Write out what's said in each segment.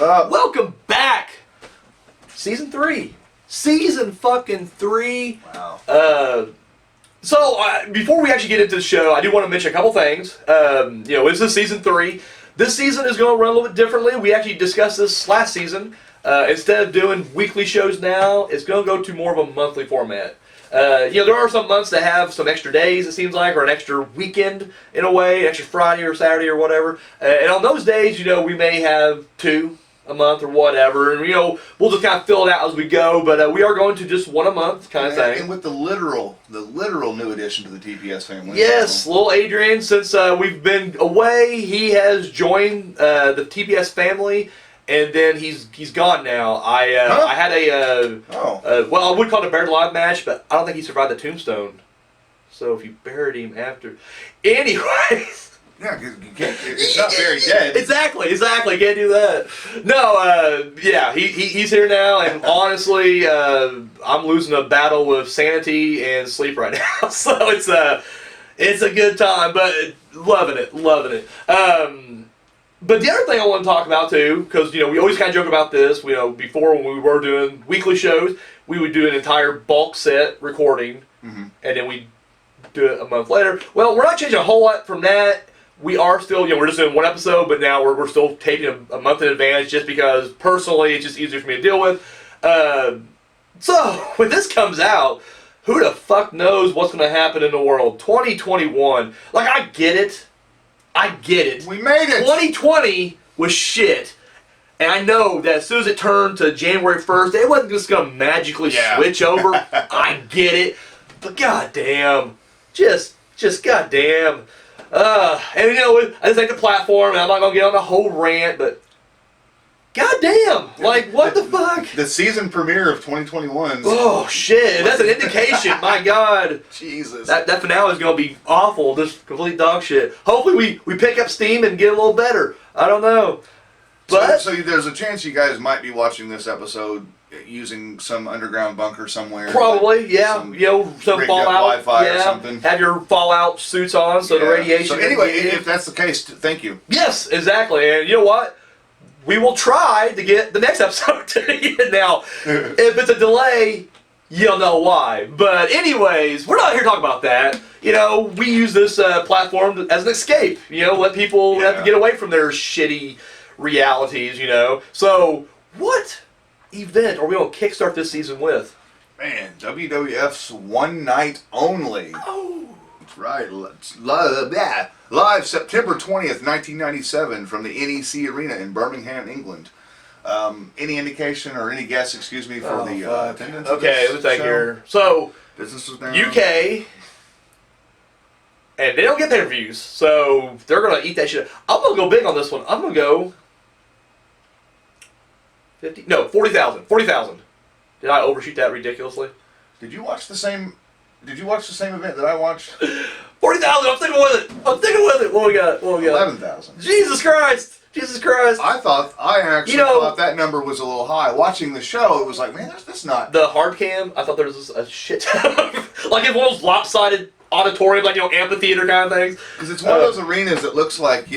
Welcome back. Season 3. Season fucking 3. Wow. Before we actually get into the show, I do want to mention a couple things. This is season 3. This season is going to run a little bit differently. We actually discussed this last season. Instead of doing weekly shows now, it's going to go to more of a monthly format. There are some months that have some extra days, it seems like, or an extra weekend in a way, an extra Friday or Saturday or whatever. And on those days, we may have 2 a month or whatever, and we'll just kind of fill it out as we go. But we are going to just 1 a month kind of thing. And with the literal new addition to the TPS family. Yes, little Adrian. Since we've been away, he has joined the TPS family. And then he's gone now. I had I would call it a buried alive match, but I don't think he survived the tombstone. So if you buried him after, anyways. Yeah, because it's not very dead. Exactly, can't do that. No, he's here now, and honestly, I'm losing a battle with sanity and sleep right now. So it's a good time, but loving it. But the other thing I want to talk about too, because we always kind of joke about this. Before when we were doing weekly shows, we would do an entire bulk set recording, and then we do it a month later. Well, we're not changing a whole lot from that. We are still, we're just doing 1 episode, but now we're still taping a month in advance, just because personally it's just easier for me to deal with. So when this comes out, who the fuck knows what's going to happen in the world? 2021, I get it. We made it! 2020 was shit. And I know that as soon as it turned to January 1st, it wasn't just going to magically switch over. I get it. But goddamn. Just goddamn. I just like the platform, and I'm not going to get on the whole rant, but goddamn. What the fuck? The season premiere of 2021. Oh, shit. That's an indication. My God. Jesus. That finale is going to be awful. Just complete dog shit. Hopefully we pick up steam and get a little better. I don't know. But So there's a chance you guys might be watching this episode using some underground bunker somewhere. Probably, yeah. Some Fallout. Wi-Fi or something. Have your Fallout suits on so the radiation. So anyway, if that's the case, thank you. Yes, exactly. And you know what? We will try to get the next episode to you. Now, if it's a delay, you'll know why. But anyways, we're not here to talk about that. We use this platform as an escape. Let people have to get away from their shitty realities, So, what event are we going to kickstart this season with? Man, WWF's One Night Only. Oh. That's right. Live September 20th, 1997 from the NEC Arena in Birmingham, England. Any indication or any guess, for the attendance? Okay, let's take here. So, business was down. UK, and they don't get pay-per-views, so they're going to eat that shit. I'm going to go big on this one. I'm going to go 40,000. 40,000. Did I overshoot that ridiculously? Did you watch the same event that I watched? 40,000. I'm sticking with it. What we got? 11,000. Jesus Christ. I actually thought that number was a little high. Watching the show, it was like, man, that's not... The hard cam, I thought there was a shit ton of... Like in one of those lopsided auditorium, amphitheater kind of things. Because it's one of those arenas that looks like,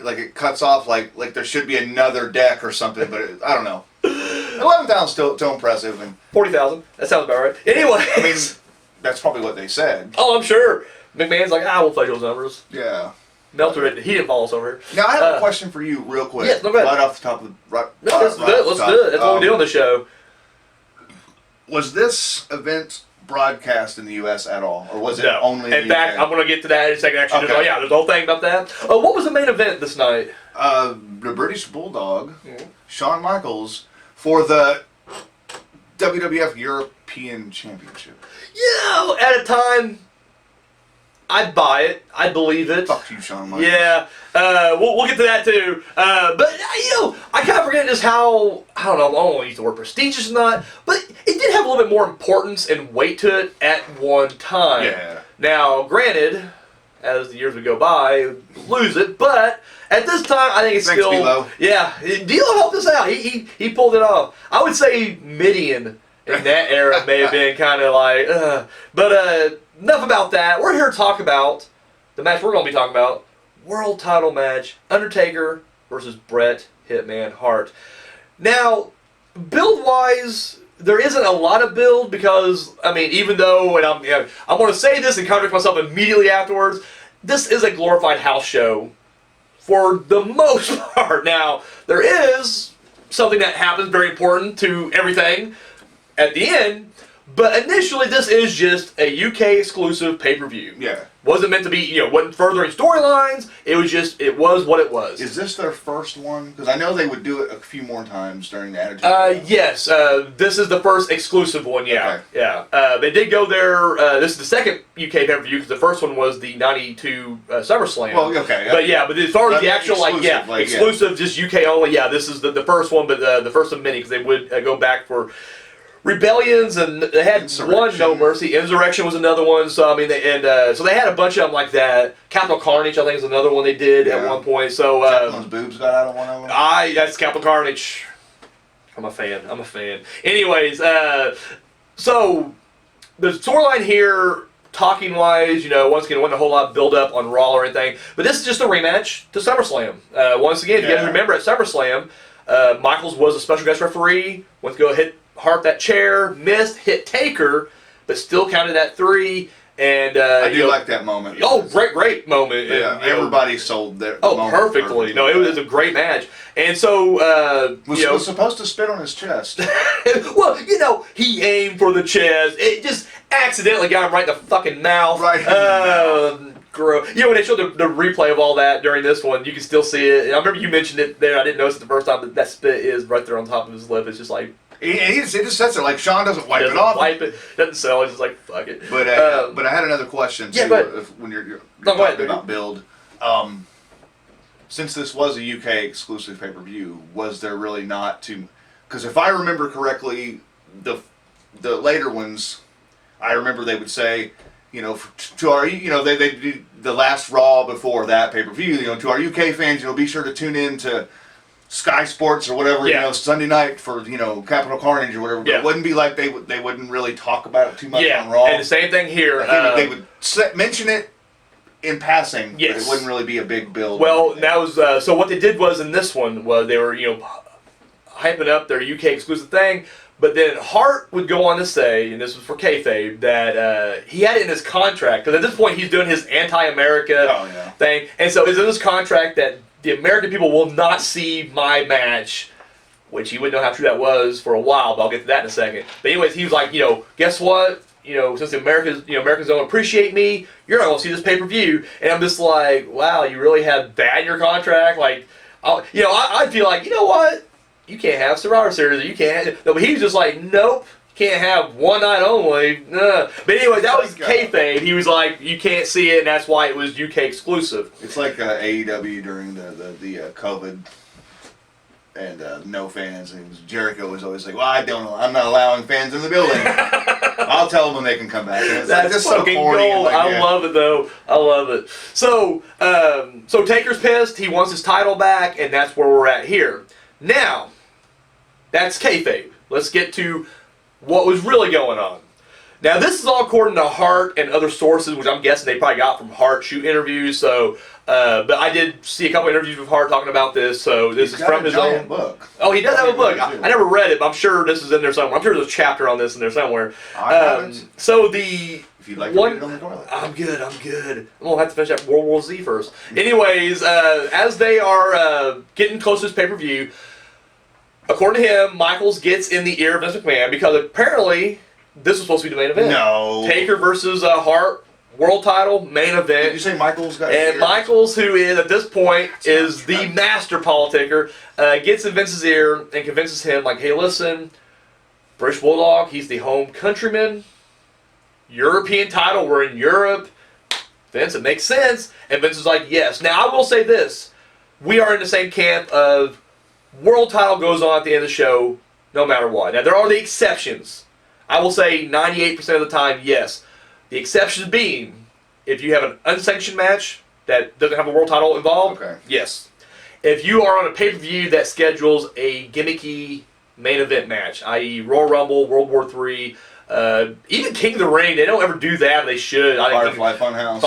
like it cuts off, like there should be another deck or something, but I don't know. 11,000 still impressive. And 40,000. That sounds about right. Anyway. I mean, that's probably what they said. Oh, I'm sure. McMahon's like, we'll play those numbers. Yeah. Meltzer, he didn't follow us over. Now, I have a question for you real quick. Yes, no, go ahead. Right off the top of the... Let's do it. That's what we do on the show. Was this event broadcast in the U.S. at all? Or was it only in the UK? In fact, I'm going to get to that in a second. Actually, Okay. there's a whole thing about that. What was the main event this night? The British Bulldog, Shawn Michaels, for the WWF European Championship. At a time, I'd buy it. I'd believe it. Fuck you, Shawn Michaels. Yeah. We'll get to that too. But, I kind of forget just how, I don't want to use the word prestigious or not, but it did have a little bit more importance and weight to it at one time. Yeah. Now, granted, as the years would go by, lose it, but at this time, I think it's Thanks, still... D-Lo. Yeah, D-Lo helped us out. He pulled it off. I would say Midian in that era may have been kind of like, but enough about that. We're here to talk about the match we're going to be talking about. World title match, Undertaker versus Bret Hitman Hart. Now, build-wise, there isn't a lot of build because, I mean, even though, and I'm going to say this and contradict myself immediately afterwards, this is a glorified house show for the most part. Now, there is something that happens very important to everything at the end, but initially this is just a UK exclusive pay-per-view. Yeah. Wasn't meant to be, wasn't furthering storylines. It was what it was. Is this their first one? Because I know they would do it a few more times during the Attitude Era. Yes. This is the first exclusive one, yeah. Okay. Yeah. They did go there, this is the second UK pay-per-view, because the first one was the 92 SummerSlam. Well, okay. But yeah, but as far as the actual, exclusive, just UK only, yeah, this is the first one, but the first of many, because they would go back for Rebellions, and they had one No Mercy. Insurrection was another one. So I mean, so they had a bunch of them like that. Capital Carnage, I think, is another one they did at one point. So Jacqueline's boobs got out of one of them. That's Capital Carnage. I'm a fan. Anyways, so the storyline here, talking wise, once again, wasn't a whole lot of build up on Raw or anything. But this is just a rematch to SummerSlam. Once again, if you guys remember at SummerSlam, Michaels was a special guest referee. Went to go hit Hart that chair, missed, hit Taker, but still counted at 3. And I do like that moment. Oh, great moment. Yeah, and, everybody sold their moment perfectly. No, it was a great match. And so was supposed to spit on his chest. Well, he aimed for the chest. It just accidentally got him right in the fucking mouth. Right. Gross. When they showed the replay of all that during this one, you can still see it. And I remember you mentioned it there. I didn't notice it the first time, but that spit is right there on top of his lip. It's just like. He just sets it like Sean doesn't wipe it off. Doesn't sell. He's just like fuck it. But I had another question too. When you're talking about build, since this was a UK exclusive pay-per-view, was there really not too? Because if I remember correctly, the later ones, I remember they would say, to our, they do the last Raw before that pay-per-view, to our UK fans, be sure to tune in to Sky Sports or whatever, Sunday night for, Capital Carnage or whatever. But it wouldn't be like they wouldn't really talk about it too much on Raw. And the same thing here. They would mention it in passing, but it wouldn't really be a big build. Well, that was, so what they did was in this one, was they were, hyping up their UK exclusive thing, but then Hart would go on to say, and this was for kayfabe, that he had it in his contract, because at this point he's doing his anti-America thing, and so it's in his contract that the American people will not see my match, which he wouldn't know how true that was for a while, but I'll get to that in a second. But anyways, he was like, guess what? Since the Americans don't appreciate me, you're not going to see this pay-per-view. And I'm just like, wow, you really have that in your contract? Like, I'd feel like, you know what? You can't have Survivor Series, or you can't. No, but he was just like, nope. Can't have one night only. But anyway, that was kayfabe. He was like, you can't see it, and that's why it was UK exclusive. It's like AEW during the COVID and no fans. And Jericho was always like, well, I'm not allowing fans in the building. I'll tell them when they can come back. And that's just fucking so gold. I love it though. I love it. So, so Taker's pissed. He wants his title back, and that's where we're at here. Now, that's kayfabe. Let's get to what was really going on. Now, this is all according to Hart and other sources, which I'm guessing they probably got from Hart shoot interviews. So, but I did see a couple interviews with Hart talking about this. So this is from his own book. Oh, he does have a book. I never read it, but I'm sure this is in there somewhere. I'm sure there's a chapter on this in there somewhere. So if you'd like to read it on the toilet. I'm good. I'm gonna have to finish that World War Z first. Anyways, as they are getting close to this pay-per-view, according to him, Michaels gets in the ear of Vince McMahon because apparently this was supposed to be the main event. No. Taker versus Hart, world title, main event. Did you say Michaels got And Michaels, who is at this point is the master politicker, gets in Vince's ear and convinces him, like, hey, listen, British Bulldog, he's the home countryman. European title, we're in Europe. Vince, it makes sense. And Vince is like, yes. Now, I will say this. We are in the same camp of world title goes on at the end of the show, no matter what. Now, there are the exceptions. I will say 98% of the time, yes. The exceptions being, if you have an unsanctioned match that doesn't have a world title involved, yes. If you are on a pay-per-view that schedules a gimmicky main event match, i.e. Royal Rumble, World War III, even King of the Ring, they don't ever do that, they should. Firefly Funhouse.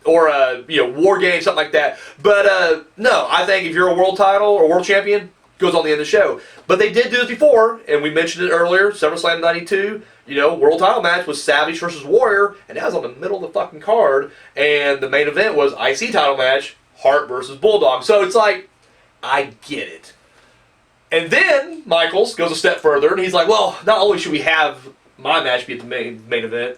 or a war game, something like that. But no, I think if you're a world title or world champion, goes on the end of the show. But they did do this before, and we mentioned it earlier. SummerSlam '92, world title match was Savage versus Warrior, and that was on the middle of the fucking card. And the main event was IC title match, Hart versus Bulldog. So it's like, I get it. And then Michaels goes a step further, and he's like, well, not only should we have my match be at the main event,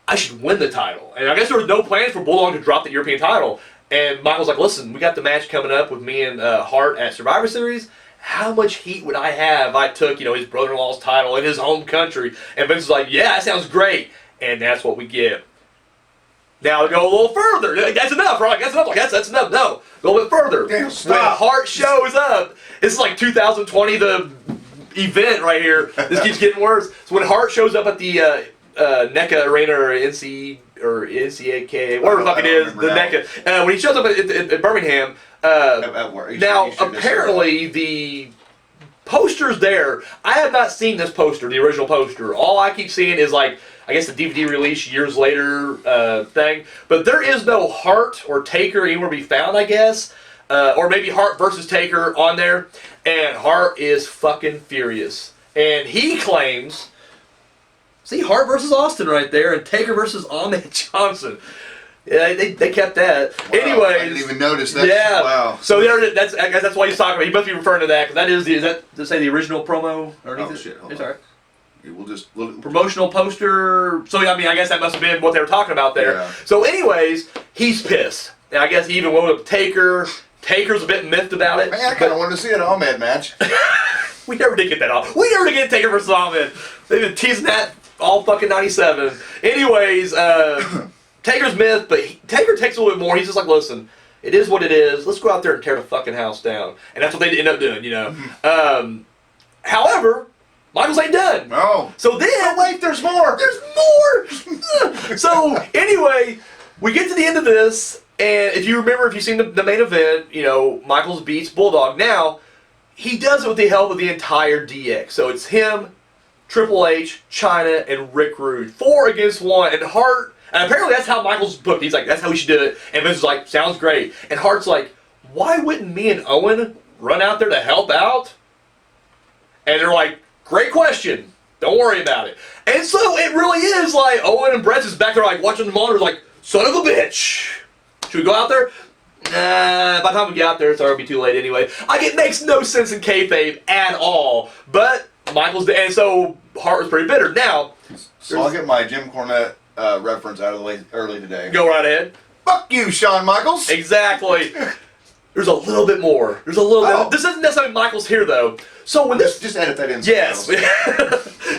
I should win the title. And I guess there was no plans for Bulldog to drop the European title. And Michael's like, listen, we got the match coming up with me and Hart at Survivor Series. How much heat would I have if I took, his brother-in-law's title in his home country? And Vince was like, yeah, that sounds great. And that's what we get. Now to go a little further. That's enough, right? That's enough. Like, that's enough. No, go a little bit further. Damn, when stop. Hart shows up, this is like 2020, the event right here. This keeps getting worse. So when Hart shows up at the NECA Arena or NCAK, whatever the fuck it is, the NECA. When he shows up at Birmingham, now apparently the poster's there. I have not seen this poster, the original poster. All I keep seeing is like, I guess the DVD release years later thing. But there is no Hart or Taker anywhere to be found, I guess. Or maybe Hart versus Taker on there. And Hart is fucking furious. And he claims, see, Hart versus Austin right there, and Taker versus Ahmed Johnson. Yeah, they kept that. Wow, Anyways, I didn't even notice that. Yeah. Wow. So I guess that's why he's talking about. He must be referring to that, because is that to say the original promo underneath it? Shit, hold it's on. all right. We'll Promotional poster. So I mean, I guess that must have been what they were talking about there. Yeah. So, anyways, he's pissed, and I guess he even went with Taker. Taker's a bit miffed about it. Man, I kind of wanted to see an Ahmed match. We never did get that off. We never did get Taker versus Ahmed. They've been teasing that all fucking '97. Anyways, Taker's miffed, but Taker takes a little bit more. He's just like, listen, it is what it is. Let's go out there and tear the fucking house down. And that's what they end up doing, However, Michaels ain't done. No. So then... Oh, wait, there's more. There's more! So, anyway, we get to the end of this, and if you've seen the main event, Michaels beats Bulldog. Now, he does it with the help of the entire DX. So it's him, Triple H, Chyna, and Rick Rude. 4 against 1, and Hart... And apparently that's how Michaels booked. He's like, that's how we should do it. And Vince was like, sounds great. And Hart's like, why wouldn't me and Owen run out there to help out? And they're like, great question. Don't worry about it. And so it really is like Owen and Bret is back there like watching the monitor like, son of a bitch. Should we go out there? Nah, by the time we get out there, it's already be too late anyway. Like, it makes no sense in kayfabe at all. But Michaels did, and so Hart was pretty bitter. Now, So I'll get my Jim Cornette reference out of the way early today. go right ahead. Fuck you, Shawn Michaels. Exactly. There's a little bit more. There's a little bit. This isn't necessarily Michaels here, though. So when this... Just edit that in. Yes.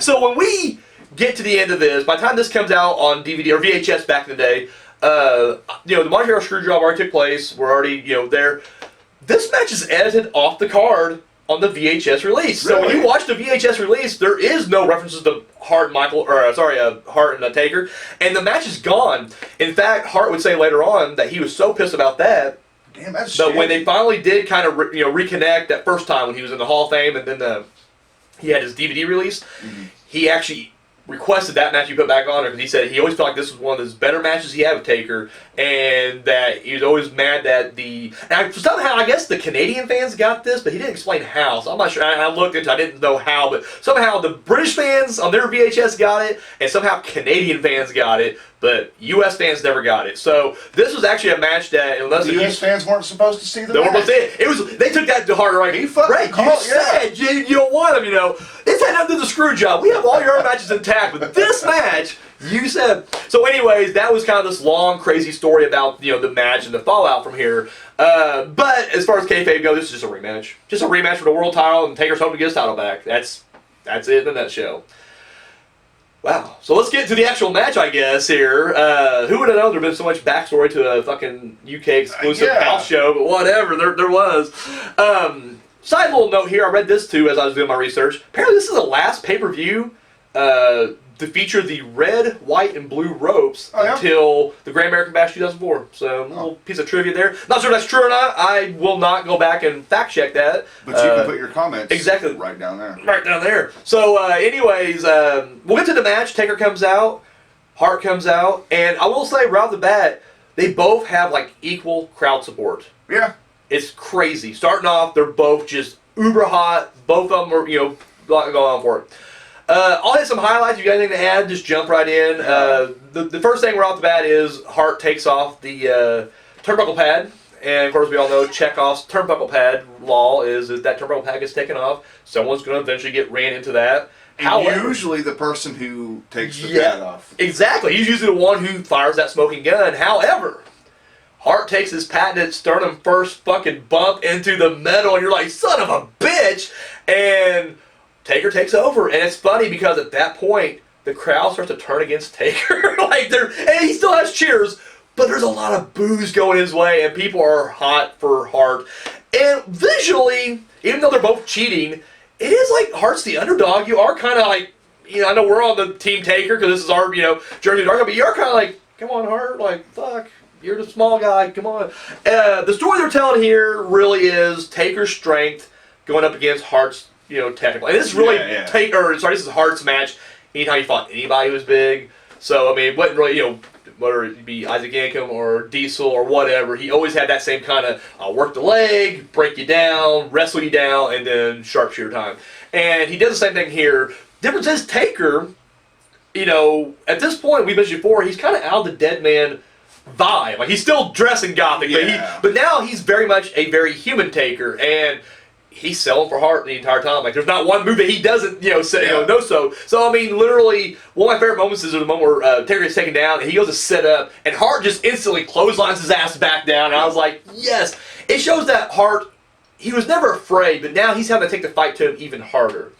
So when we get to the end of this, by the time this comes out on DVD or VHS back in the day, the Monte Hero Screwjob already took place. We're already, there. This match is edited off the card on the VHS release. So when you watch the VHS release, there is no references to Hart and Taker, and the match is gone. In fact, Hart would say later on that he was so pissed about that. Damn, that's But shit. when they finally did kind of reconnect that first time when he was in the Hall of Fame, and then he had his DVD release, he actually requested that match he put back on there because he said he always felt like this was one of his better matches he had with Taker, and that he was always mad that somehow I guess the Canadian fans got this, but he didn't explain how. So I'm not sure. I looked into it, I didn't know how, but somehow the British fans on their VHS got it, and somehow Canadian fans got it, but U.S. fans never got it. So this was actually a match that unless the U.S. fans weren't supposed to see the match. They took that to heart, right? Right, you said you don't want him, It's had nothing to do with the screw job. We have all your other matches intact, but this match, you said. So anyways, that was kind of this long, crazy story about, the match and the fallout from here. But as far as kayfabe goes, this is just a rematch. Just a rematch for the world title, and Taker's hoping to get his title back. That's it in a nutshell. Wow. So let's get to the actual match, I guess, here. Who would have known there'd been so much backstory to a fucking UK exclusive house show, but whatever, there was. Side little note here, I read this too as I was doing my research. Apparently this is the last pay-per-view to feature the red, white, and blue ropes until the Great American Bash 2004. So a little piece of trivia there. Not sure if that's true or not. I will not go back and fact check that. But you can put your comments exactly right down there. Right down there. So anyways, we'll get to the match. Taker comes out. Hart comes out. And I will say right off the bat, they both have like equal crowd support. Yeah. It's crazy. Starting off, they're both just uber hot. Both of them are, going on for it. I'll hit some highlights. If you got anything to add, just jump right in. The first thing right off the bat is Hart takes off the turnbuckle pad. And, of course, we all know Chekhov's turnbuckle pad law is that turnbuckle pad gets taken off. Someone's going to eventually get ran into that. However, usually the person who takes the pad off. Exactly. He's usually the one who fires that smoking gun. However, Hart takes his patented sternum first fucking bump into the metal, and you're like, son of a bitch! And Taker takes over. And it's funny because at that point, the crowd starts to turn against Taker. And he still has cheers, but there's a lot of boos going his way, and people are hot for Hart. And visually, even though they're both cheating, it is like Hart's the underdog. You are kind of like, I know we're on the Team Taker because this is our, Journey to Dark, but you're kind of like, come on, Hart, like, fuck. You're the small guy. Come on. The story they're telling here really is Taker's strength going up against Hart's, technical. And this is really this is Hart's match. Anytime he fought anybody who was big. So I mean, it wasn't really, whether it be Isaac Yankem or Diesel or whatever, he always had that same kind of work the leg, break you down, wrestle you down, and then sharpshooter time. And he does the same thing here. Difference is Taker, at this point we mentioned before, he's kind of out of the dead man vibe. Like, he's still dressing gothic, but now he's very much a very human Taker, and he's selling for Hart the entire time. Like, there's not one move that he doesn't, know so. So, I mean, literally, one of my favorite moments is the moment where Taker gets taken down, and he goes to sit up, and Hart just instantly clotheslines his ass back down, and I was like, yes! It shows that Hart, he was never afraid, but now he's having to take the fight to him even harder.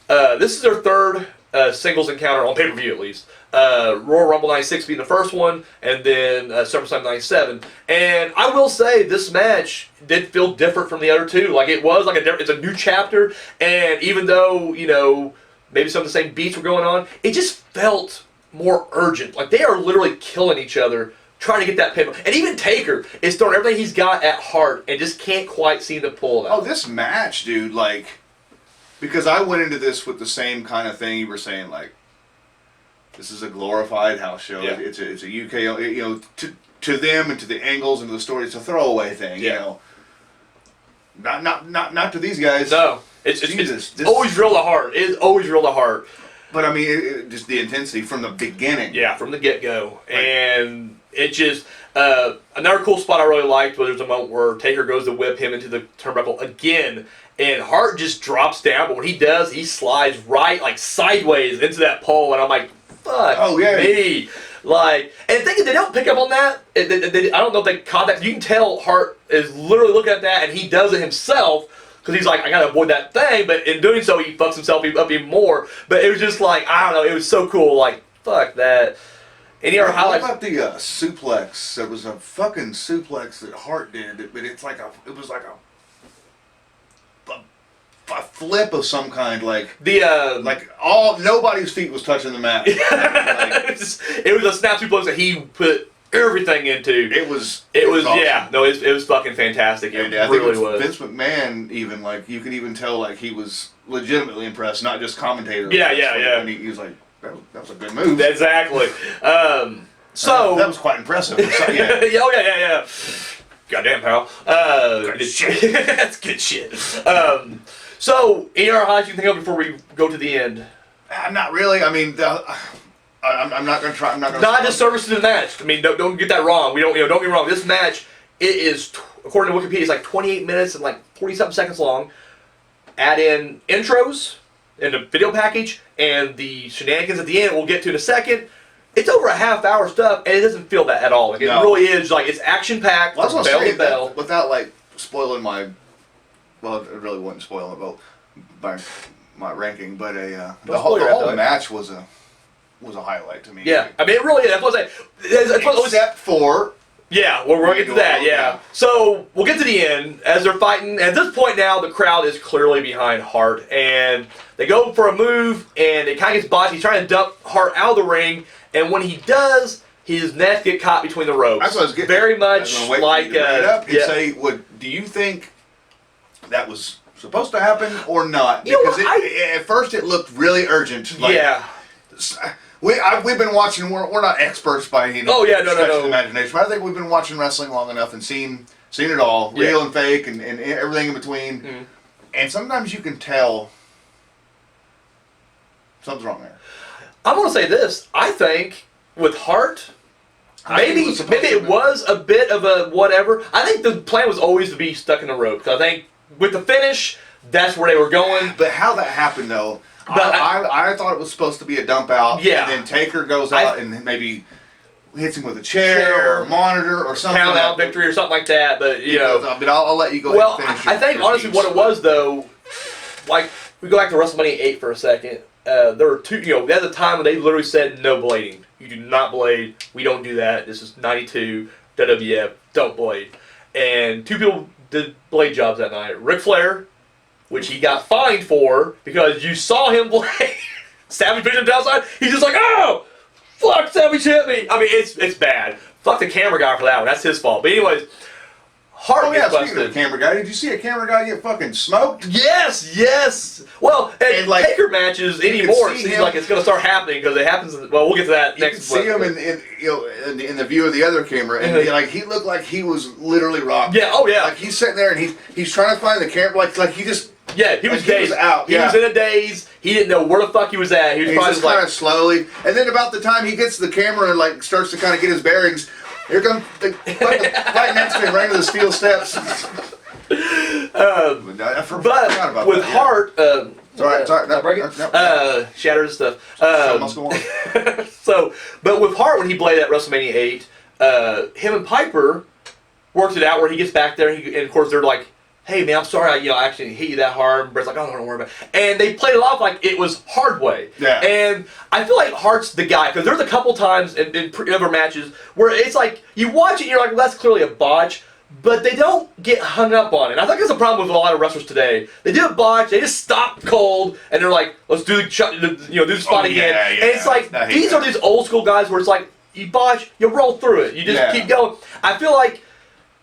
This is their third singles encounter, on pay-per-view at least. Royal Rumble 96 being the first one, and then SummerSlam 97. And I will say, this match did feel different from the other two. Like, it was like it's a new chapter, and even though, maybe some of the same beats were going on, it just felt more urgent. Like, they are literally killing each other, trying to get that pin. And even Taker is throwing everything he's got at Hart, and just can't quite seem to pull it out. Oh, this match, dude, like, because I went into this with the same kind of thing you were saying, like, this is a glorified house show. Yeah. It's a UK, to them and to the angles and to the story, it's a throwaway thing. Not to these guys. No, it's always real to Hart. It's always real to Hart. But I mean, just the intensity from the beginning. Yeah, from the get-go, and it just another cool spot I really liked was there's a moment where Taker goes to whip him into the turnbuckle again. And Hart just drops down, but when he does, he slides right, like, sideways into that pole, and I'm like, fuck me. Like, and thinking they don't pick up on that. I don't know if they caught that. You can tell Hart is literally looking at that, and he does it himself, because he's like, I gotta avoid that thing, but in doing so, he fucks himself up even more. But it was just like, I don't know, it was so cool, like, fuck that. Any other highlights? What about the suplex? There was a fucking suplex that Hart did, but it was like a flip of some kind, like nobody's feet was touching the mat. It was a snap suplex that he put everything into. It was awesome. It was fucking fantastic. It really was. Vince McMahon even, like, you could even tell, like, he was legitimately impressed, not just commentator. Yeah. And he was like, that was a good move. Exactly. So that was quite impressive. So, yeah. Goddamn, pal. Good shit. That's good shit. So, any other highlights you can think of before we go to the end? Not really. I mean, I'm not going to try. I'm not going to. Not a disservice to the match. I mean, don't get that wrong. Don't get me wrong. This match, it is, according to Wikipedia, it's like 28 minutes and like 40-something seconds long. Add in intros in the video package and the shenanigans at the end. We'll get to in a second. It's over a half-hour stuff, and it doesn't feel that at all. Like, it really is, like, it's action-packed. Well, I was going to say that without, like, spoiling my. Well, it really wasn't spoiling it by my ranking, but the whole match was a highlight to me. Yeah, I mean, it really is. That's what I say. Except for. Yeah, we're going to get to that, yeah. So, we'll get to the end as they're fighting. At this point now, the crowd is clearly behind Hart, and they go for a move, and it kind of gets botched. He's trying to dump Hart out of the ring, and when he does, his neck gets caught between the ropes. That's what I was getting. Very much like. Do you think that was supposed to happen or not? Because at first it looked really urgent. Like, we've been watching. We're not experts by any stretch of the imagination. But I think we've been watching wrestling long enough and seen it all, real and fake, and everything in between. Mm. And sometimes you can tell something's wrong there. I'm going to say this. I think with Hart, maybe it was a bit of a whatever. I think the plan was always to be stuck in the rope. Because I think with the finish, that's where they were going. But how that happened, though, I thought it was supposed to be a dump out. Yeah. And then Taker goes out and maybe hits him with a chair or monitor or something. Count out victory or something like that. But, But I'll let you go ahead and finish. I think, honestly, what it was, though, like, we go back to WrestleMania 8 for a second. There were two, at the time when they literally said no blading. You do not blade. We don't do that. This is 92, WWF, don't blade. And two people did blade jobs that night. Ric Flair, which he got fined for because you saw him blade. Savage pitched him downside. He's just like, oh, fuck, Savage hit me. I mean, it's bad. Fuck the camera guy for that one. That's his fault. But anyways, Hart gets busted. Speaking of the camera guy, did you see a camera guy get fucking smoked? Yes. Well, and like Taker matches anymore, it seems like it's going to start happening because it happens. Well, we'll get to that next. You can see him in the view of the other camera, and like he looked like he was literally rocked. Yeah. Oh yeah. Like he's sitting there and he's trying to find the camera. Like he just. Yeah, he was dazed. He was out. He was in a daze. He didn't know where the fuck he was at. He was probably just kind of slowly. And then about the time he gets to the camera and like starts to kind of get his bearings. Here comes right next to him, right into the steel steps. But with Hart, sorry, shattered stuff. But with Hart, when he played at WrestleMania 8, him and Piper worked it out where he gets back there, and of course they're like, "Hey man, I'm sorry, I actually hit you that hard." And Bret's like, "Oh, don't worry about it." And they played it off like it was hard way. Yeah. And I feel like Hart's the guy because there's a couple times in other matches where it's like you watch it, and you're like, well, "That's clearly a botch," but they don't get hung up on it. And I think that's a problem with a lot of wrestlers today. They do a botch, they just stop cold, and they're like, "Let's do the do the spot again." Yeah. And it's like these are these old school guys where it's like you botch, you roll through it, you just keep going. I feel like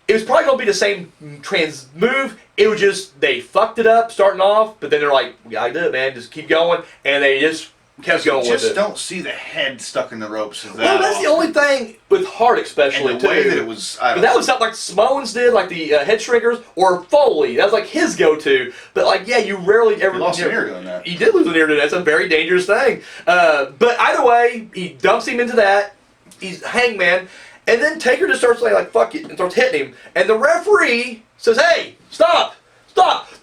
it was probably going to be the same trans move. It was just, they fucked it up starting off, but then they're like, we gotta do it, man. Just keep going. And they just kept going with it. You just don't see the head stuck in the ropes. Well, that's the only thing with Hart, especially, and the way that it was, but that was something like Samoans did, like the head shrinkers, or Foley. That was like his go-to. But like, yeah, you rarely ever... He lost an ear doing that. He did lose an ear doing that. That's a very dangerous thing. But either way, he dumps him into that. He's Hangman. And then Taker just starts saying, like, fuck it, and starts hitting him. And the referee says, hey, stop,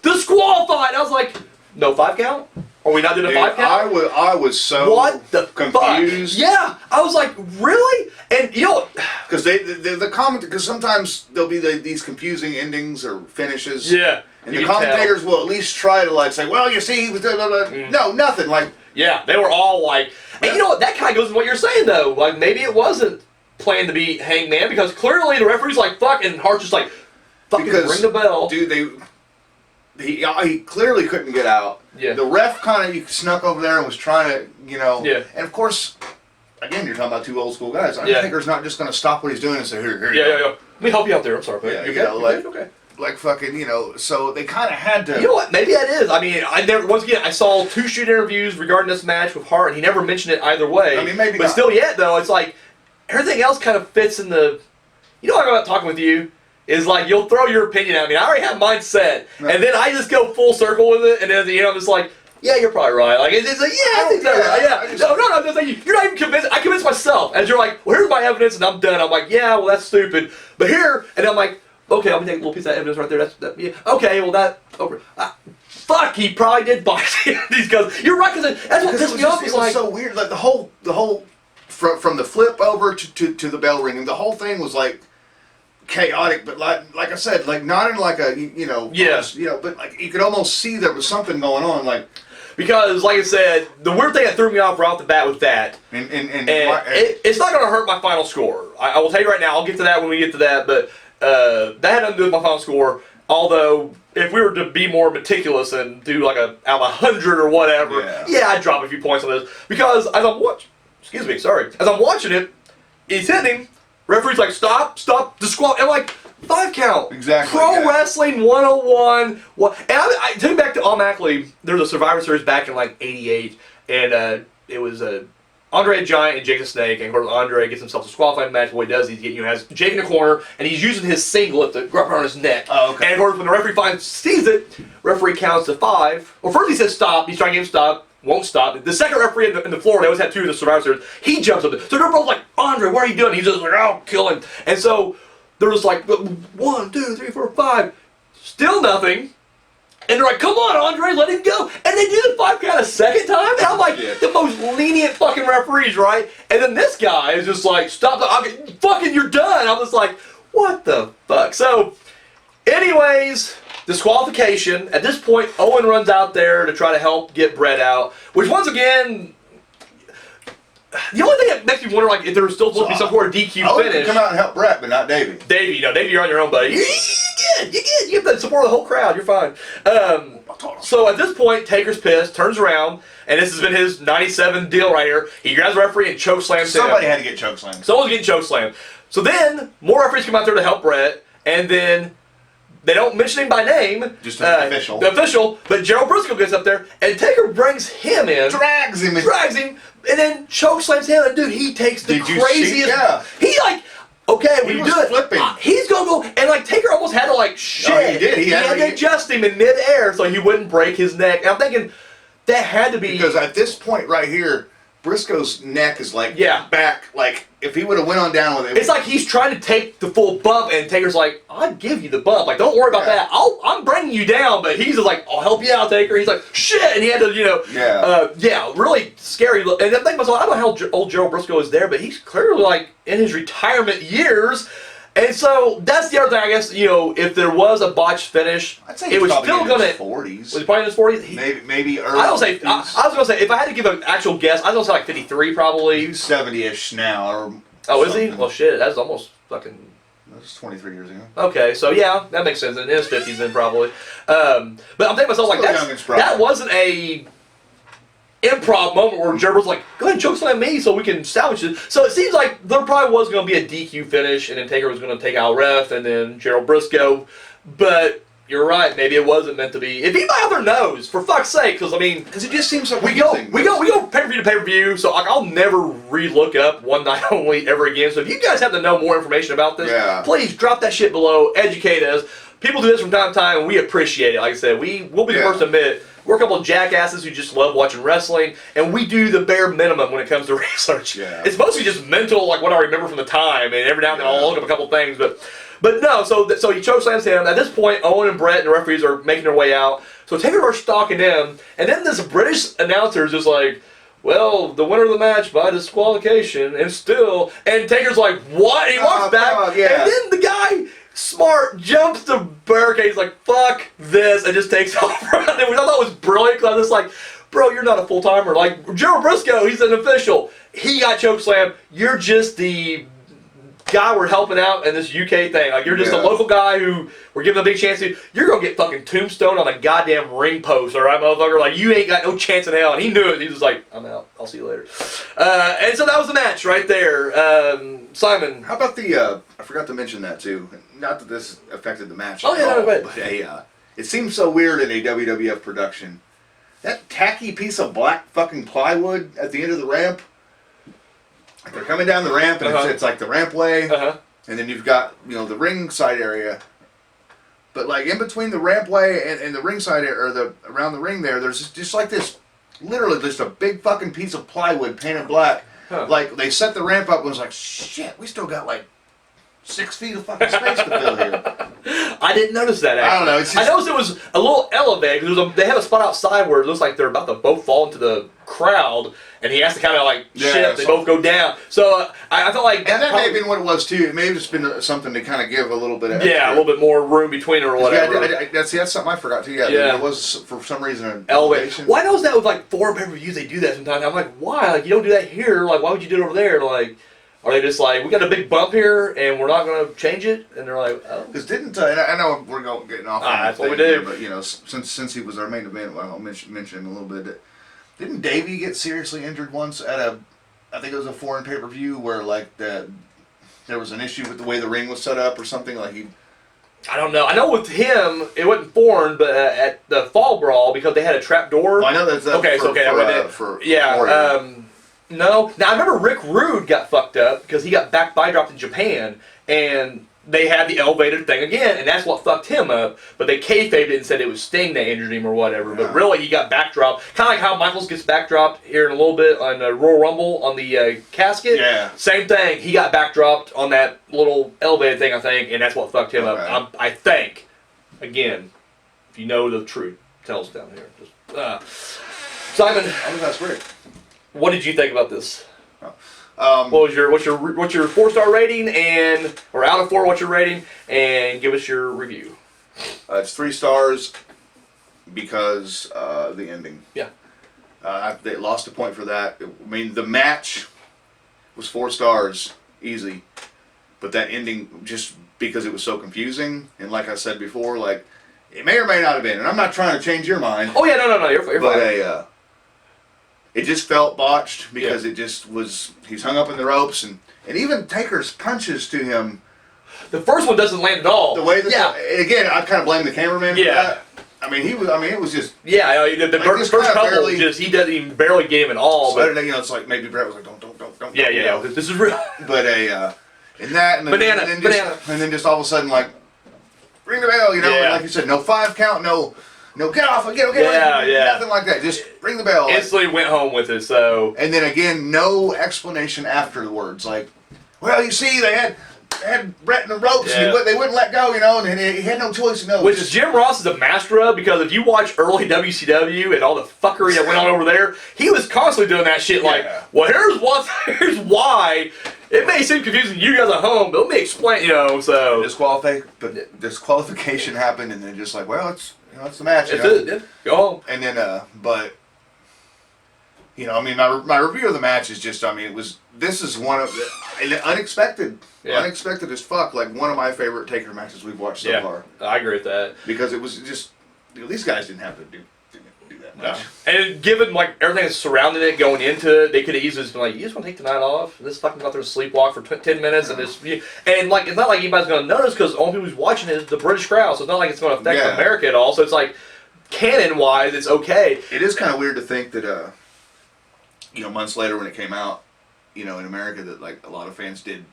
disqualified. I was like, no 5 count? Are we not doing a 5 count? I was so what the confused. Fuck? Yeah, I was like, really? And, because the comment, because sometimes there'll be these confusing endings or finishes. Yeah. And the commentators will at least try to, like, say, well, you see, he was... No, nothing. Like... Yeah, they were all like... And you know what? That kind of goes with what you're saying, though. Like, maybe it wasn't planned to be Hangman because clearly the referee's like fuck and Hart's just like fucking ring the bell. Dude, he clearly couldn't get out. Yeah. The ref kind of snuck over there and was trying to, Yeah. And of course, again, you're talking about two old school guys. Undertaker's not just going to stop what he's doing and say here. Yeah. Let me help you out there. I'm sorry, but okay. Like fucking, so they kind of had to... You know what? Maybe that is. I mean, I saw 2 shoot interviews regarding this match with Hart, and he never mentioned it either way. I mean, maybe but not. Still yet, though, it's like, everything else kind of fits in the... You know what I'm about talking with you? Is like, you'll throw your opinion at me. I already have mine set, and then I just go full circle with it, and then at the end I'm just like, yeah, you're probably right. Like, it's like, yeah, I think that's right. Yeah. No, I'm just like, you're not even convinced. I convinced myself. As you're like, well, here's my evidence, and I'm done. I'm like, yeah, well, that's stupid. But here, and I'm like, okay, I'm gonna take a little piece of that evidence right there. Yeah. Okay, well that over. Fuck, he probably did buy these guys. You're right, because that's what pissed me off. It was so weird. Like the whole from the flip over to the bell ringing, the whole thing was like chaotic. But like I said, like not in like a but like you could almost see there was something going on. Like because like I said, the weird thing that threw me off right off the bat was that, and it's not gonna hurt my final score. I will tell you right now. I'll get to that when we get to that, but. That had nothing to do with my final score, although if we were to be more meticulous and do like out of 100 or whatever, I'd drop a few points on this. Because as I'm watching it, he's hitting him, referee's like, stop, disqualify. I'm like, 5 count. Exactly. Pro Wrestling 101. And I take back to automatically, there was a Survivor Series back in like 88, and it was Andre the Giant and Jake the Snake, and of course Andre gets himself a disqualified match. What he does, has Jake in the corner, and he's using his singlet to grab around his neck. Oh, okay. And of course, when the referee sees it, referee counts to 5. Well, first he says stop. He's trying to get him stop. Won't stop. The second referee in the floor, they always had 2 of the Survivor Series, he jumps up there. So they're both like, Andre, what are you doing? He's just like, I'll kill him. And so there was like 1, 2, 3, 4, 5. Still nothing. And they're like, come on, Andre, let him go. And they do the 5 count a second time. And I'm like, the most lenient fucking referees, right? And then this guy is just like, stop, fucking, you're done. I'm just like, what the fuck? So, anyways, disqualification. At this point, Owen runs out there to try to help get Bret out. Which, once again, the only thing that makes me wonder, like, if there was still supposed to be some sort of DQ Owen finish. could come out and help Bret, but not Davey. Davey, you're on your own, buddy. You get the support of the whole crowd. You're fine. So at this point, Taker's pissed, turns around, and this has been his 97 deal right here. He grabs the referee and chokeslams him. Somebody had to get chokeslammed. Someone's getting chokeslammed. So then, more referees come out there to help Bret, and then they don't mention him by name. Just the official. The official, but Gerald Briscoe gets up there, and Taker brings him in. Drags him, and then chokeslams him, and dude, he takes the craziest. Yeah. He like. Okay, when you do it, flipping. He's gonna go, and like Taker almost had to like shit. Oh, he did. He had to adjust him in midair so he wouldn't break his neck. And I'm thinking that had to be because at this point right here, Briscoe's neck is like back. Like if he would have went on down with it, it's like he's trying to take the full bump, and Taker's like, "I'll give you the bump. Like, don't worry about that. I'm bringing you down." But he's just like, "I'll help you out, Taker." He's like, "Shit," and he had to, really scary. And I'm thinking myself, I don't know how old Gerald Briscoe is there, but he's clearly like in his retirement years. And so that's the other thing, I guess. If there was a botched finish, I'd say it was still going to 40s. Was he probably in his 40s? Maybe early. I was gonna say if I had to give an actual guess, I was gonna say like 53 probably. He's 70-ish now. Or is he? Well, shit, that's almost fucking. That was 23 years ago. Okay, so yeah, that makes sense. In his 50s then probably. But I'm thinking to myself like that wasn't a improv moment where Gerber's like, go ahead and chokeslam me so we can salvage it. So it seems like there probably was going to be a DQ finish, and then Taker was going to take out ref, and then Gerald Briscoe. But you're right, maybe it wasn't meant to be. If anybody out there knows, for fuck's sake, because I mean, because it just seems like we go pay-per-view to pay-per-view. So I'll never re-look up One Night Only ever again. So if you guys have to know more information about this, please drop that shit below. Educate us. People do this from time to time, and we appreciate it. Like I said, we'll be the first to admit we're a couple of jackasses who just love watching wrestling, and we do the bare minimum when it comes to research. Yeah. It's mostly just mental, like what I remember from the time, and every now and then I'll look up a couple things, but no. So he chokeslams him. At this point, Owen and Bret and the referees are making their way out. So Taker starts stalking them, and then this British announcer is just like, well, the winner of the match by disqualification, and Taker's like, what? And he walks back, and then the guy, smart, jumps the barricade. He's like, fuck this, and just takes off running, which I thought was brilliant, because I was like, bro, you're not a full-timer. Like, Gerald Briscoe, he's an official. He got chokeslammed. You're just the guy we're helping out in this UK thing. Like, you're just a local guy who we're giving a big chance to. You're going to get fucking tombstone on a goddamn ring post, all right, motherfucker? Like, you ain't got no chance in hell. And he knew it. He was like, I'm out. I'll see you later. And so that was the match right there. Simon. How about the, I forgot to mention that too. Not that this affected the match at all, but it seems so weird in a WWF production. That tacky piece of black fucking plywood at the end of the ramp. Like they're coming down the ramp, and it's like the rampway, and then you've got the ringside area. But like in between the rampway and the ringside area, or around the ring there's just like this, literally just a big fucking piece of plywood painted black. Like they set the ramp up and was like, shit, we still got like 6 feet of fucking space to fill here. I didn't notice that, actually. I don't know. It's just, I noticed it was a little elevated, because they have a spot outside where it looks like they're about to both fall into the crowd, and he has to kind of like shift. They both go down. So I felt like that may have been what it was too. It may have just been something to kind of give a little bit of a little bit more room between or whatever. That's something I forgot too. There was for some reason an elevation. Well, I noticed that with like foreign pay-per-views, they do that sometimes. I'm like, why? Like, you don't do that here. Like, why would you do it over there? Like, are they just like, we got a big bump here and we're not going to change it? And they're like, oh. Because and I know we're getting off on that's what we do. Here, but since he was our main event, I'll mention him a little bit. Didn't Davey get seriously injured once at I think it was a foreign pay-per-view where like there was an issue with the way the ring was set up or something, like he... I don't know. I know with him, it wasn't foreign, but at the Fall Brawl, because they had a trap door. Well, I know that's okay. No. Now, I remember Rick Rude got fucked up because he got back dropped in Japan, and they had the elevated thing again, and that's what fucked him up. But they kayfabed it and said it was Sting that injured him or whatever. But really, he got backdropped. Kind of like how Michaels gets backdropped here in a little bit on Royal Rumble on the casket. Yeah. Same thing. He got backdropped on that little elevated thing, I think, and that's what fucked him up. I think. Again, if you know the truth, tell us down here. Simon, I think that's great. what did you think about this? What's your 4-star rating or out of 4? What's your rating? And give us your review. It's 3 stars because the ending. Yeah. They lost a point for that. I mean, the match was 4 stars, easy, but that ending, just because it was so confusing, and like I said before, like it may or may not have been. And I'm not trying to change your mind. Oh yeah, no, you're fine. But it just felt botched because it just was. He's hung up in the ropes, and even Taker's punches to him. The first one doesn't land at all. The way that, and again, I kind of blame the cameraman for that. I mean, it was just. Yeah, the first couple, he doesn't even barely get him at all. So, but it's like maybe Bret was like, don't. Yeah. This is real. But in that, and then just all of a sudden, like, ring the bell, and like you said, no 5 count, no, get off, get away, nothing like that. Just ring the bell. Instantly went home with it. So. And then again, no explanation afterwards. Like, well, you see, they had Bret in the ropes, and they wouldn't let go, and he had no choice. Which Jim Ross is a master of, because if you watch early WCW and all the fuckery that went on over there, he was constantly doing that shit. Like, well, here's why. It may seem confusing to you guys at home, but let me explain. So disqualification happened, and then just like, well, it's the match. Go home. And then, but. I mean, my review of the match is just, this is one of the unexpected as fuck, like one of my favorite Taker matches we've watched so far. I agree with that. Because it was just, these guys didn't have to do that much. No. And given, like, everything that's surrounding it going into it, they could have easily just been like, you just want to take the night off? This fucking got there to sleepwalk for 10 minutes, and like, it's not like anybody's going to notice, because the only people who's watching it is the British crowd, so it's not like it's going to affect America at all, so it's like, canon-wise, it's okay. It is kind of weird to think that, months later when it came out, in America, that like a lot of fans did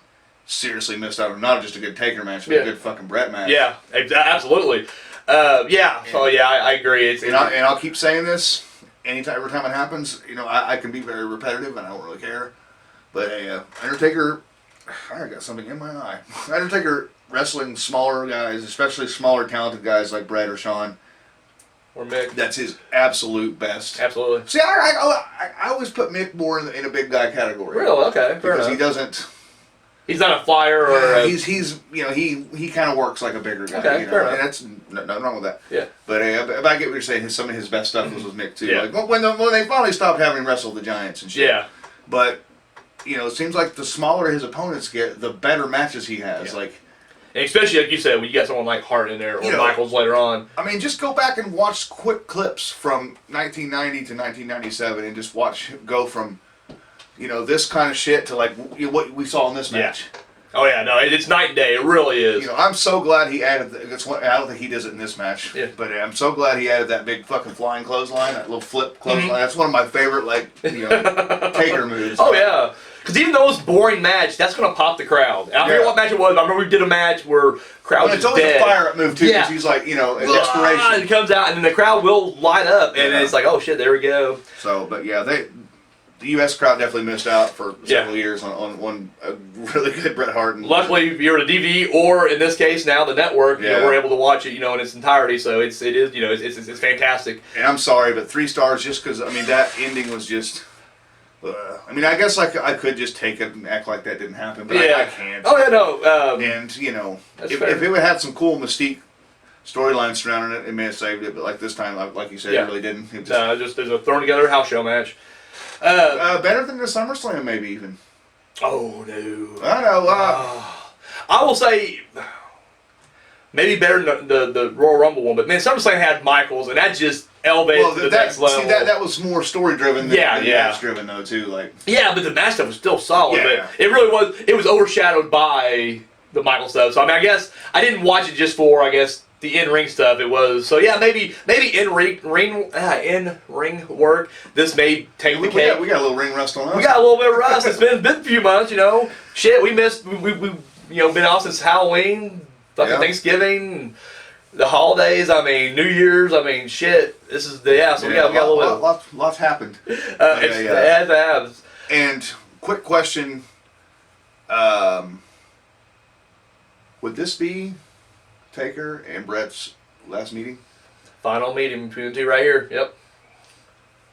seriously missed out on not just a good Taker match, but a good fucking Bret match. Yeah, absolutely. I agree. And I'll keep saying this every time it happens. I can be very repetitive, and I don't really care. But Undertaker, I got something in my eye. Undertaker wrestling smaller guys, especially smaller talented guys like Bret or Shawn. Or Mick. That's his absolute best. Absolutely. See, I always put Mick more in a big guy catery. Really? Okay. Because he doesn't. He's not a flyer or. He kind of works like a bigger guy. Okay, fair enough. And that's nothing wrong with that. Yeah. But if I get what you're saying, some of his best stuff was with Mick too. Yeah. Like when they finally stopped having him wrestle the Giants and shit. Yeah. But it seems like the smaller his opponents get, the better matches he has. Yeah. Like. And especially, like you said, when you got someone like Hart in there, or Michaels later on. I mean, just go back and watch quick clips from 1990 to 1997 and just watch him go from, this kind of shit to like what we saw in this match. Oh yeah, no, it's night and day. It really is. I'm so glad he added. I don't think he does it in this match. Yeah. But I'm so glad he added that big fucking flying clothesline, that little flip clothesline. That's one of my favorite Taker moves. Oh yeah. Because even though it was a boring match, that's going to pop the crowd. I forget what match it was. I remember we did a match where crowd was it's always dead. a fire-up move, too, because he's like, an inspiration. It comes out, and then the crowd will light up, and it's like, oh, shit, there we go. So, but yeah, the U.S. crowd definitely missed out for several years on one really good Bret Hart. Luckily, if you're a DVD, or in this case now the network, we're able to watch it, in its entirety. So it's fantastic. And I'm sorry, but 3 stars just because that ending was just. I guess I could just take it and act like that didn't happen, but I can't. Oh yeah, no. And if it would have had some cool Mystique storyline surrounding it, it may have saved it. But like this time, like you said, it really didn't. It just there's a thrown together house show match. Better than the SummerSlam, maybe even. Oh no. I know. I will say. Maybe better than the Royal Rumble one, but man, SummerSlam had Michaels, and that just elevated to the next level. See, that was more story driven than match driven though too. Like but the match stuff was still solid. Yeah. But it really was. It was overshadowed by the Michael stuff. So I guess I didn't watch it just for the in-ring stuff, it was so yeah. Maybe in-ring work. This may take the cake. We got a little ring rust on us. We got a little bit of rust. It's been a few months, you know. Shit, we missed. We been off since Halloween, fucking Thanksgiving, the holidays. I mean, New Year's. I mean, shit. This is So we got a little bit. Lots happened. It has. And quick question. Would this be Taker and Bret's last meeting? Final meeting between the two right here. Yep.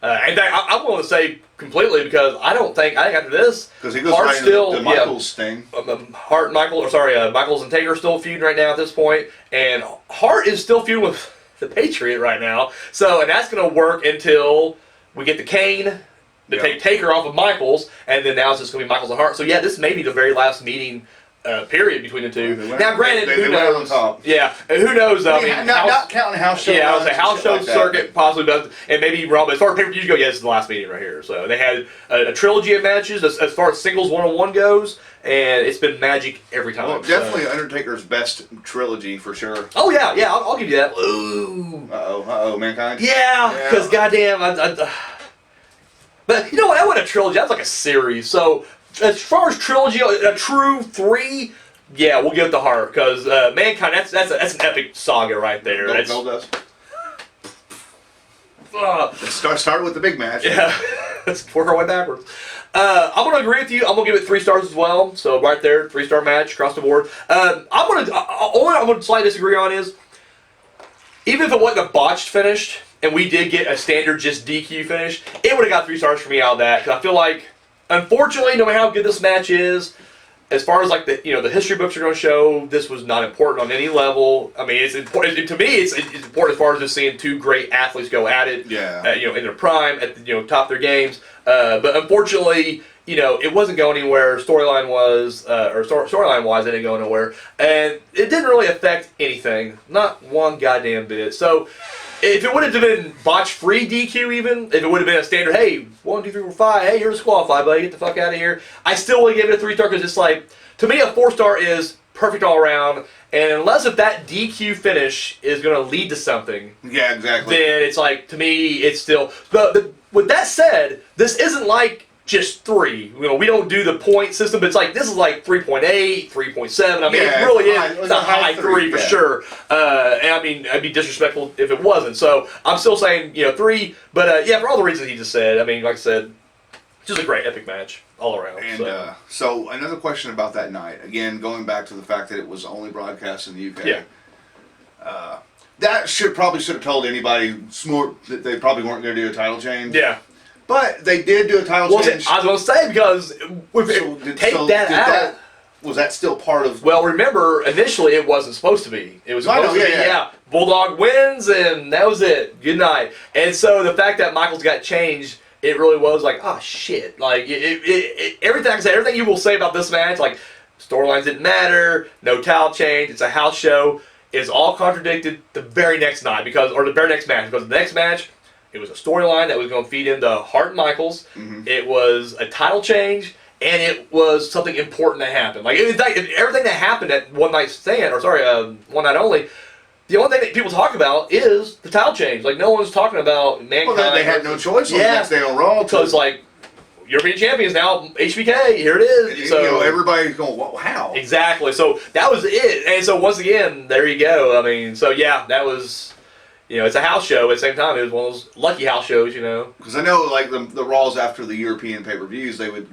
In fact, I'm willing to say completely because I think after this, because he goes right into the Michaels thing. Hart and Michaels and Taker are still feuding right now at this point, and Hart is still feuding with the Patriot right now. So, and that's going to work until we get the Kane to take Taker off of Michaels, and then now it's just going to be Michaels and Hart. So yeah, this may be the very last meeting. Period between the two. Now, granted, who knows? Yeah, and who knows? I mean, not counting house show. Yeah, I was a house show circuit possibly does, and maybe wrong. But as far as pay-per-views go, this is the last meeting right here. So they had a trilogy of matches as far as singles one-on-one goes, and it's been magic every time. Well, definitely Undertaker's best trilogy for sure. Oh yeah, I'll give you that. Ooh. Mankind. Yeah, because goddamn, but you know what? That wasn't a trilogy. That's like a series. So. As far as trilogy, a true 3, yeah, we'll give it to Hart because Mankind. That's an epic saga right there. Let's start with the big match. Yeah, let's work our way backwards. I'm gonna agree with you. I'm gonna give it 3 stars as well. So right there, 3-star match across the board. Only I'm gonna slightly disagree on is even if it wasn't a botched finish and we did get a standard just DQ finish, it would have got 3 stars for me out of that because I feel like. Unfortunately, no matter how good this match is, as far as like the history books are going to show, this was not important on any level. I mean, it's important to me. It's important as far as just seeing 2 great athletes go at it. Yeah. In their prime, at the top of their games. But unfortunately, it wasn't going anywhere. Storyline wise, it didn't go nowhere, and it didn't really affect anything. Not one goddamn bit. So. If it would have been botch-free DQ even, if it would have been a standard, hey, 1, 2, 3, 4, 5, hey, you're disqualified, buddy, get the fuck out of here. I still would give it a 3-star because it's like, to me, a 4-star is perfect all around, and unless if that DQ finish is going to lead to something, yeah, exactly, then it's like, to me, it's still. But with that said, this isn't like just 3. We don't do the point system, but it's like this is like 3.8, 3.7. I mean, it really is. It's a high 3 for sure. And I mean, I'd be disrespectful if it wasn't. So I'm still saying 3. But for all the reasons he just said. I mean, like I said, just a great epic match all around. And so another question about that night. Again, going back to the fact that it was only broadcast in the UK. Yeah. That probably should have told anybody smart that they probably weren't going to do a title change. Yeah. But they did do a title change. I was going to say, because was that still part of... Well, remember, initially it wasn't supposed to be. It was supposed to be, Bulldog wins, and that was it. Good night. And so the fact that Michaels got changed, it really was like, oh, shit. Like, everything you will say about this match, like, storylines didn't matter, no title change, it's a house show, is all contradicted the very next night, or the very next match, because the next match... It was a storyline that was going to feed into Hart and Michaels. Mm-hmm. It was a title change, and it was something important that happened. Like everything that happened at One Night Only, the only thing that people talk about is the title change. Like no one's talking about Mankind. Well, they had no choice on the next day on Raw. So it's like European champions now, HBK. Here it is. So everybody's going, well, how? Exactly. So that was it. And so once again, there you go. I mean, so yeah, that was. It's a house show. At the same time, it was one of those lucky house shows, Because I know, like, the Raws after the European pay-per-views, they would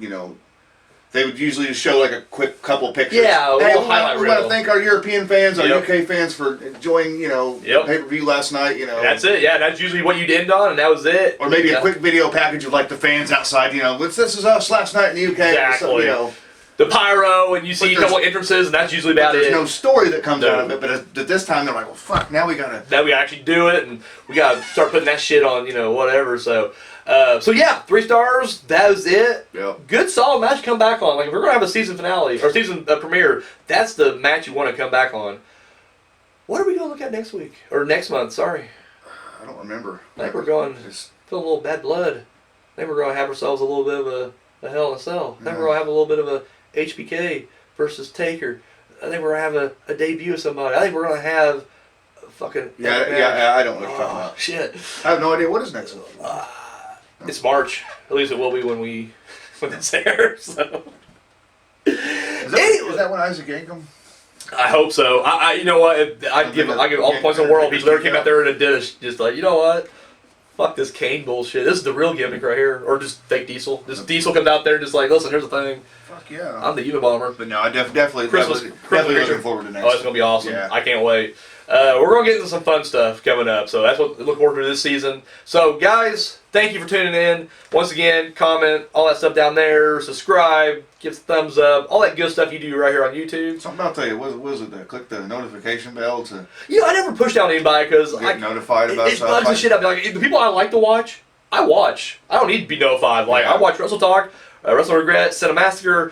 usually just show, like, a quick couple pictures. Yeah, we want to thank our European fans, our UK fans for enjoying, the pay-per-view last night, That's it, yeah. That's usually what you'd end on, and that was it. Or maybe a quick video package of, like, the fans outside, this is us last night in the UK. Exactly. The pyro, and you see a couple entrances, and that's usually about it. There's no story that comes out of it, but at this time they're like, well, fuck, now we gotta actually do it, and we gotta start putting that shit on, whatever. So, 3 stars. That was it. Yep. Good, solid match to come back on. Like if we're gonna have a season finale or season premiere, that's the match you want to come back on. What are we gonna look at next week or next month? Sorry, I don't remember. I think we're going feeling a little bad blood. I think we're gonna have ourselves a little bit of a Hell in a Cell. I think we're gonna have a little bit of a HBK versus Taker. I think we're going to have a debut of somebody. I think we're going to have fucking Yeah, I don't know what you're talking about. Shit. I have no idea what is next. It's March. At least it will be when it's there. So. Is that when Isaac Yankum? I hope so. You know what? I give all the points in the world. He literally came out there in a dish, just like, you know what? Fuck this Kane bullshit. This is the real gimmick right here, or just fake Diesel. Just Diesel comes out there, just like, listen, here's the thing. Fuck yeah. I'm the Unabomber. But no, I definitely Christmas looking forward to next. Oh, it's gonna be awesome. Yeah. I can't wait. We're gonna get into some fun stuff coming up, so that's what I look forward to this season. So, guys, thank you for tuning in. Once again, comment, all that stuff down there. Subscribe, give us a thumbs up, all that good stuff you do right here on YouTube. Something I'll tell you. Was it click the notification bell to You know, I never push down anybody because get notified about it stuff? bugs the shit out of me. Like, the people I like to watch, I watch. I don't need to be notified. Like, I watch Wrestle Talk, Wrestle Regret, Cinemassacre,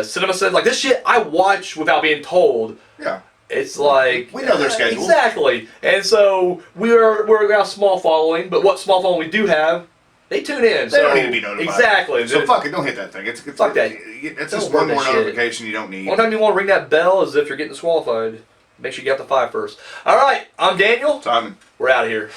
Cinema Sense. Like, this shit I watch without being told. Yeah. It's like... We know their schedule. Exactly. And so, we're a small following, but what small following we do have, they tune in. They don't need to be notified. Exactly. So fuck it, don't hit that thing. Fuck that. It's Don't just one worry more that shit. notification you don't need. One time you want to ring that bell as if you're getting disqualified. Make sure you got the 5 first. All right, I'm Daniel. Simon. We're out of here.